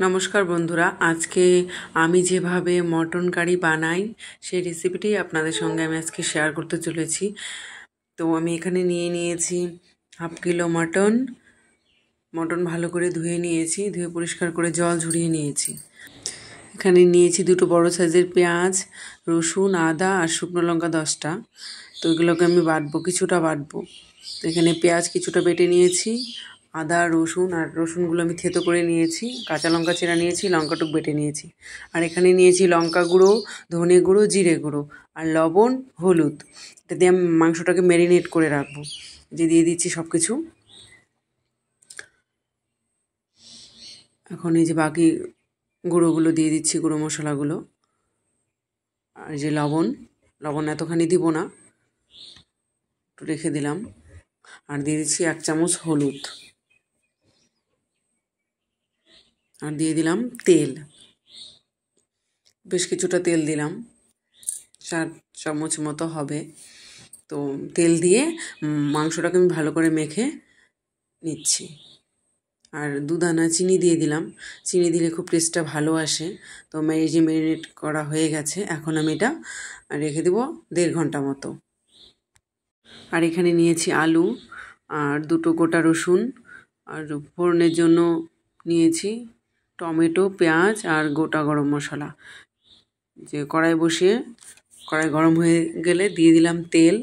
নমস্কার বন্ধুরা, আজকে আমি যেভাবে মটন কারি বানাই সেই রেসিপিটি আপনাদের সঙ্গে আমি আজকে শেয়ার করতে চলেছি। তো আমি এখানে নিয়ে নিয়েছি হাফ কিলো মটন। মটন ভালো করে ধুয়ে নিয়েছি, ধুয়ে পরিষ্কার করে জল ঝরিয়ে নিয়েছি। এখানে নিয়েছি দুটো বড় সাইজের পেঁয়াজ, রসুন, আদা আর শুকনো লঙ্কা 10টা। তো এগুলোকে আমি বাটবো, কিছুটা বাটবো। তো এখানে পেঁয়াজ কিছুটা বেটে নিয়েছি, আদা রসুন আর রসুনগুলো আমি থেতো করে নিয়েছি, কাঁচা লঙ্কা চেরা নিয়েছি, লঙ্কাটুক বেটে নিয়েছি। আর এখানে নিয়েছি লঙ্কা গুঁড়ো, ধনে গুঁড়ো, জিরে গুঁড়ো আর লবণ, হলুদ। এটা দিয়ে আমি মাংসটাকে ম্যারিনেট করে রাখবো। যে দিয়ে দিচ্ছি সব কিছু। এখন এই যে বাকি গুঁড়োগুলো দিয়ে দিচ্ছি, গুঁড়ো মশলাগুলো। আর যে লবণ এতখানি দিব না, একটু রেখে দিলাম। আর দিয়ে দিচ্ছি 1 চামচ হলুদ। আর দিয়ে দিলাম তেল, বেশ কিছুটা তেল দিলাম, 4 চামচ মতো হবে। তো তেল দিয়ে মাংসটাকে আমি ভালো করে মেখে নিচ্ছি। আর 2 দানা চিনি দিয়ে দিলাম, চিনি দিলে খুব টেস্টটা ভালো আসে। তো এই যে ম্যারিনেট করা হয়ে গেছে, এখন আমি এটা রেখে দেবো 1.5 ঘন্টা মতো। আর এখানে নিয়েছি আলু আর 2টো গোটা রসুন, আর ফোড়নের জন্য নিয়েছি টমেটো, পেঁয়াজ আর গোটা গরম মশলা। যে কড়াই বসিয়ে, কড়াই গরম হয়ে গেলে দিয়ে দিলাম তেল।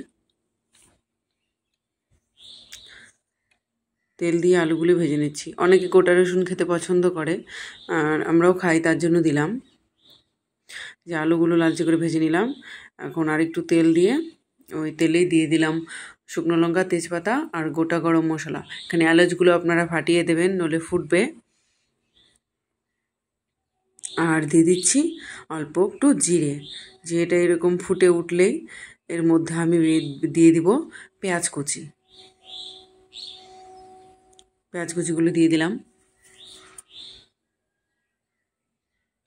তেল দিয়ে আলুগুলো ভেজে নিচ্ছি। অনেকে গোটা রসুন খেতে পছন্দ করে, আর আমরাও খাই, তার জন্য দিলাম। যে আলুগুলো লালচে করে ভেজে নিলাম। এখন আর একটু তেল দিয়ে ওই তেলেই দিয়ে দিলাম শুকনো লঙ্কা, তেজপাতা আর গোটা গরম মশলা। এখানে এলাচগুলো আপনারা ফাটিয়ে দেবেন, নইলে ফুটবে। আর দিয়ে দিচ্ছি অল্প একটু জিরে। জিরেটা এরকম ফুটে উঠলেই এর মধ্যে আমি দিয়ে দিব পেঁয়াজ কুচি। পেঁয়াজ কুচিগুলো দিয়ে দিলাম।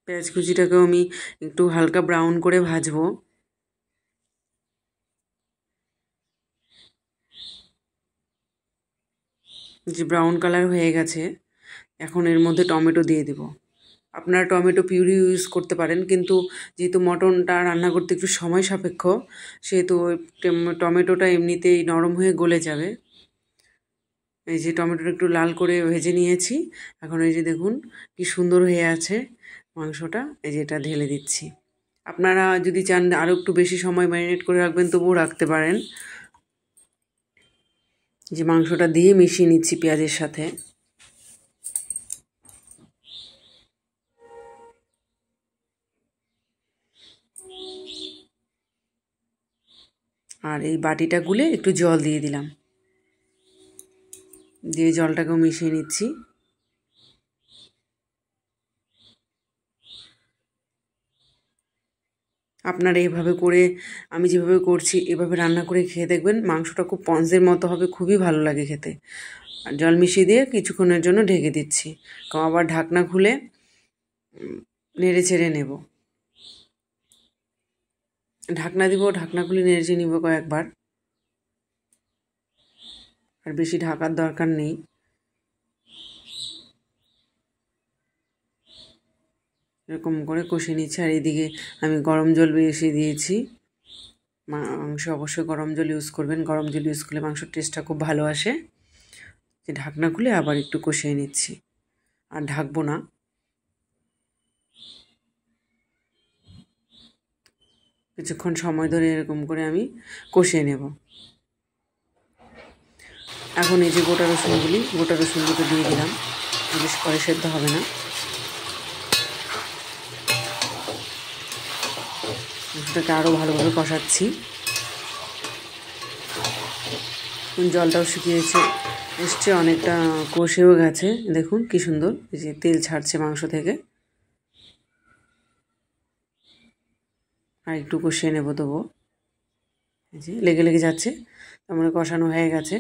পেঁয়াজ কুচিটাকেও আমি একটু হালকা ব্রাউন করে ভাজবো। যে ব্রাউন কালার হয়ে গেছে, এখন এর মধ্যে টমেটো দিয়ে দিব। আপনারা টমেটো পিউরি ইউজ করতে পারেন, কিন্তু যেহেতু মটনটা রান্না করতে একটু সময় সাপেক্ষ, সেহেতু ওই টমেটোটা এমনিতেই নরম হয়ে গলে যাবে। এই যে টমেটোটা একটু লাল করে ভেজে নিয়েছি। এখন এই যে দেখুন কি সুন্দর হয়ে আছে মাংসটা। এই যে এটা ঢেলে দিচ্ছি। আপনারা যদি চান আরও একটু বেশি সময় ম্যারিনেট করে রাখবেন, তবুও রাখতে পারেন। যে মাংসটা দিয়ে মিশিয়ে নিচ্ছি পেঁয়াজের সাথে। আর এই বাটিটা গুলে একটু জল দিয়ে দিলাম, দিয়ে জলটাকেও মিশিয়ে নিচ্ছি। আপনারা এভাবে করে, আমি যেভাবে করছি এভাবে রান্না করে খেয়ে দেখবেন, মাংসটা খুব পঞ্চের মতো হবে, খুবই ভালো লাগে খেতে। আর জল মিশিয়ে দিয়ে কিছুক্ষণের জন্য ঢেকে দিচ্ছি। আবার ঢাকনা খুলে নেড়ে চেড়ে নেব। ঢাকনা দিব, ঢাকনা খুলে নেড়ে চেড়ে নিব কয়েকবার। আর বেশি ঢাকার দরকার নেই। এরকম করে কষে নিচ্ছি। আর এদিকে আমি গরম জল বেশি দিয়েছি। মাংস অবশ্যই গরম জল ইউজ করবেন, গরম জল ইউজ করলে মাংসের টেস্টটা খুব ভালো আসে। যে ঢাকনা খুলে আবার একটু কষিয়ে নিচ্ছি, আর ঢাকবো না। কিছুক্ষণ সময় ধরে এরকম করে আমি কষিয়ে নেব। এখন এই যে গোটা রসুনগুলো দিয়ে দিলাম। বেশ করে সেদ্ধ হবে না, মাংসটাকে আরও ভালোভাবে কষাচ্ছি। জলটাও শুকিয়েছে, এসছে, অনেকটা কষেও গেছে। দেখুন কি সুন্দর, এই যে তেল ছাড়ছে মাংস থেকে। আর একটু কষিয়ে নেব তবু। এই যে লেগে লেগে যাচ্ছে, তার মানে কষানো হয়ে গেছে।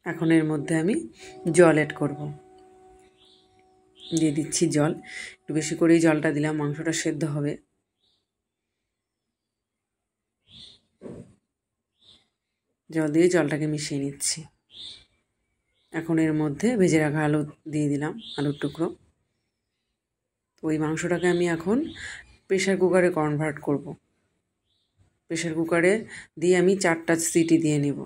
এখন এর মধ্যে আমি জল অ্যাড করব। দিয়ে দিচ্ছি জল, একটু বেশি করেই জলটা দিলাম, মাংসটা সেদ্ধ হবে। জল দিয়ে জলটাকে মিশিয়ে নিচ্ছি। এখন এর মধ্যে ভেজে রাখা আলু দিয়ে দিলাম, আলুর টুকরো। তো ওই মাংসটাকে আমি এখন প্রেশার কুকারে কনভার্ট করব। প্রেশার কুকারে দিয়ে আমি 4টা সিটি দিয়ে নেব।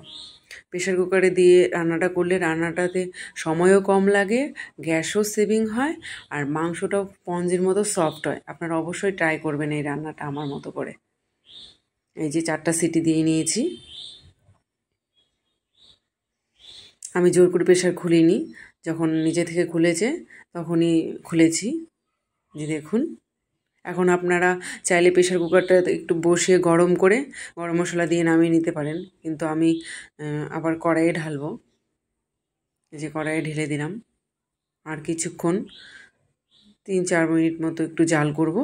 প্রেশার কুকারে দিয়ে রান্নাটা করলে রান্নাটাতে সময়ও কম লাগে, গ্যাসও সেভিং হয়, আর মাংসটাও স্পঞ্জের মতো সফট হয়। আপনারা অবশ্যই ট্রাই করবেন এই রান্নাটা আমার মতো করে। এই যে 4টা সিটি দিয়ে নিয়েছি। আমি জোর করে প্রেশার খুলিনি, যখন নিজে থেকে খুলেছে তখনই খুলেছি। যে দেখুন, এখন আপনারা চাইলে প্রেশার কুকারটা একটু বসিয়ে গরম করে গরম মশলা দিয়ে নামিয়ে নিতে পারেন, কিন্তু আমি আবার কড়াইয়ে ঢালবো। এই যে কড়াইয়ে ঢেলে দিলাম। আর কিছুক্ষণ 3-4 মিনিট মতো একটু জাল করব।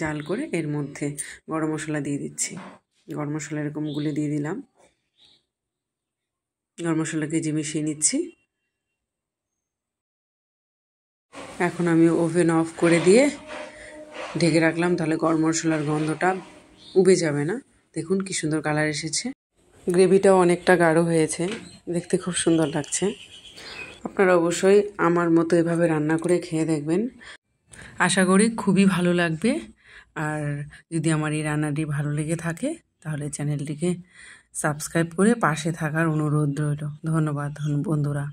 জাল করে এর মধ্যে গরম মশলা দিয়ে দিচ্ছি। গরম মশলা এরকম গুলে দিয়ে দিলাম। গরম মশলাকে যে মিশিয়ে নিচ্ছি। এখন আমি ওভেন অফ করে দিয়ে ঢেকে রাখলাম, তাহলে গরম মশলার গন্ধটা উবে যাবে না। দেখুন কি সুন্দর কালার এসেছে। গ্রেভিটাও অনেকটা গাঢ় হয়েছে, দেখতে খুব সুন্দর লাগছে। আপনারা অবশ্যই আমার মতো এভাবে রান্না করে খেয়ে দেখবেন, আশা করি খুবই ভালো লাগবে। আর যদি আমার এই রান্নাটি ভালো লেগে থাকে তাহলে চ্যানেলটিকে সাবস্ক্রাইব করে পাশে থাকার অনুরোধ রইল। ধন্যবাদ বন্ধুরা।